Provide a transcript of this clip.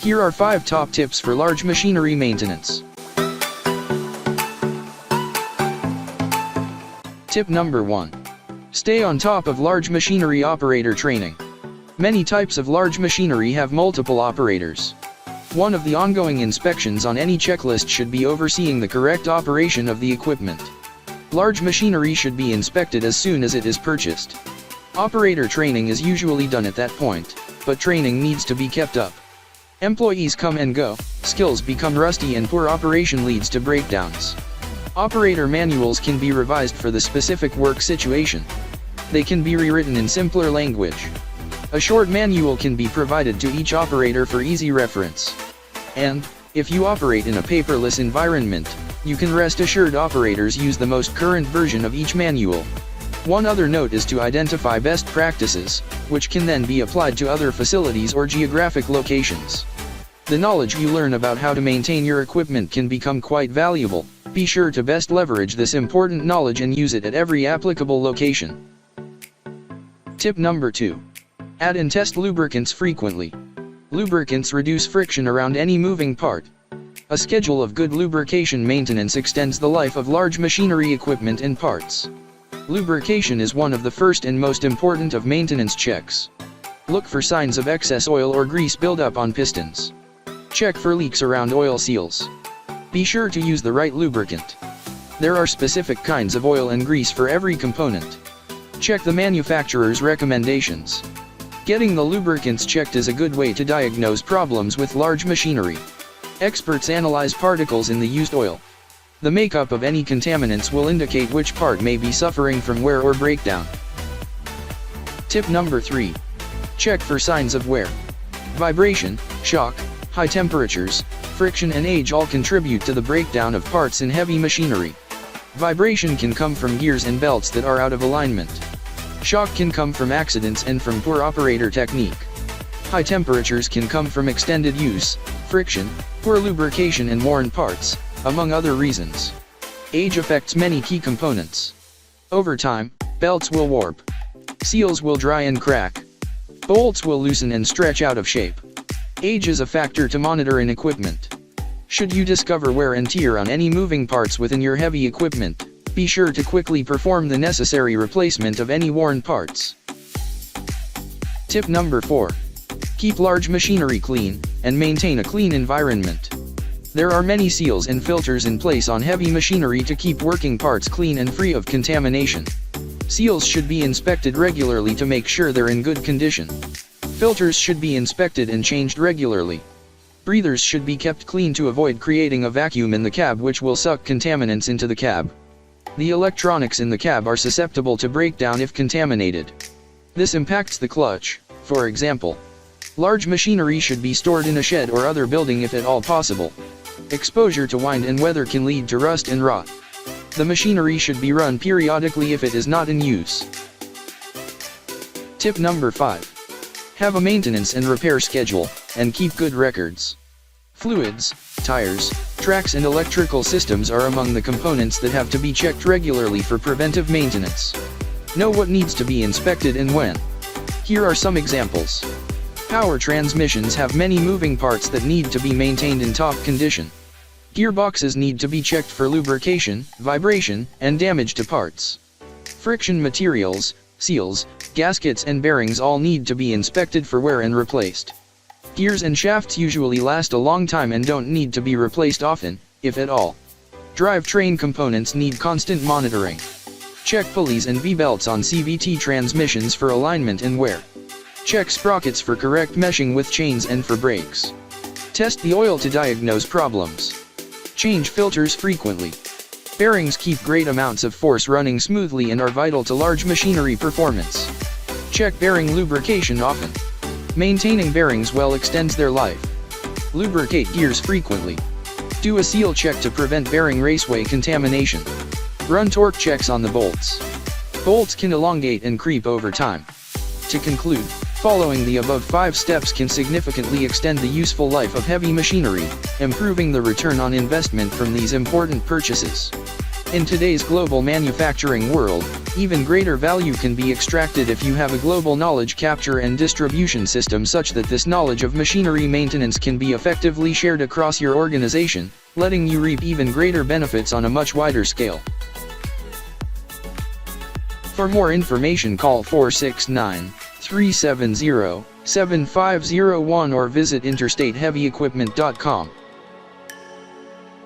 Here are 5 top tips for large machinery maintenance. Tip number 1. Stay on top of large machinery operator training. Many types of large machinery have multiple operators. One of the ongoing inspections on any checklist should be overseeing the correct operation of the equipment. Large machinery should be inspected as soon as it is purchased. Operator training is usually done at that point, but training needs to be kept up. Employees come and go, skills become rusty, and poor operation leads to breakdowns. Operator manuals can be revised for the specific work situation. They can be rewritten in simpler language. A short manual can be provided to each operator for easy reference. And, if you operate in a paperless environment, you can rest assured operators use the most current version of each manual. One other note is to identify best practices, which can then be applied to other facilities or geographic locations. The knowledge you learn about how to maintain your equipment can become quite valuable. Be sure to best leverage this important knowledge and use it at every applicable location. Tip number 2. Add and test lubricants frequently. Lubricants reduce friction around any moving part. A schedule of good lubrication maintenance extends the life of large machinery equipment and parts. Lubrication is one of the first and most important of maintenance checks. Look for signs of excess oil or grease buildup on pistons. Check for leaks around oil seals. Be sure to use the right lubricant. There are specific kinds of oil and grease for every component. Check the manufacturer's recommendations. Getting the lubricants checked is a good way to diagnose problems with large machinery. Experts analyze particles in the used oil. The makeup of any contaminants will indicate which part may be suffering from wear or breakdown. Tip number 3. Check for signs of wear. Vibration, shock, high temperatures, friction and age all contribute to the breakdown of parts in heavy machinery. Vibration can come from gears and belts that are out of alignment. Shock can come from accidents and from poor operator technique. High temperatures can come from extended use, friction, poor lubrication and worn parts, among other reasons. Age affects many key components. Over time, belts will warp. Seals will dry and crack. Bolts will loosen and stretch out of shape. Age is a factor to monitor in equipment. Should you discover wear and tear on any moving parts within your heavy equipment, be sure to quickly perform the necessary replacement of any worn parts. Tip number 4. Keep large machinery clean, and maintain a clean environment. There are many seals and filters in place on heavy machinery to keep working parts clean and free of contamination. Seals should be inspected regularly to make sure they're in good condition. Filters should be inspected and changed regularly. Breathers should be kept clean to avoid creating a vacuum in the cab which will suck contaminants into the cab. The electronics in the cab are susceptible to breakdown if contaminated. This impacts the clutch, for example. Large machinery should be stored in a shed or other building if at all possible. Exposure to wind and weather can lead to rust and rot. The machinery should be run periodically if it is not in use. Tip number 5. Have a maintenance and repair schedule, and keep good records. Fluids, tires, tracks and electrical systems are among the components that have to be checked regularly for preventive maintenance. Know what needs to be inspected and when. Here are some examples. Power transmissions have many moving parts that need to be maintained in top condition. Gearboxes need to be checked for lubrication, vibration, and damage to parts. Friction materials, seals, gaskets and bearings all need to be inspected for wear and replaced. Gears and shafts usually last a long time and don't need to be replaced often, if at all. Drivetrain components need constant monitoring. Check pulleys and V-belts on CVT transmissions for alignment and wear. Check sprockets for correct meshing with chains and for brakes. Test the oil to diagnose problems. Change filters frequently. Bearings keep great amounts of force running smoothly and are vital to large machinery performance. Check bearing lubrication often. Maintaining bearings well extends their life. Lubricate gears frequently. Do a seal check to prevent bearing raceway contamination. Run torque checks on the bolts. Bolts can elongate and creep over time. To conclude, following the above 5 steps can significantly extend the useful life of heavy machinery, improving the return on investment from these important purchases. In today's global manufacturing world, Even greater value can be extracted if you have a global knowledge capture and distribution system such that this knowledge of machinery maintenance can be effectively shared across your organization, letting you reap even greater benefits on a much wider scale. For more information, call 469-370-7501 or visit interstateheavyequipment.com.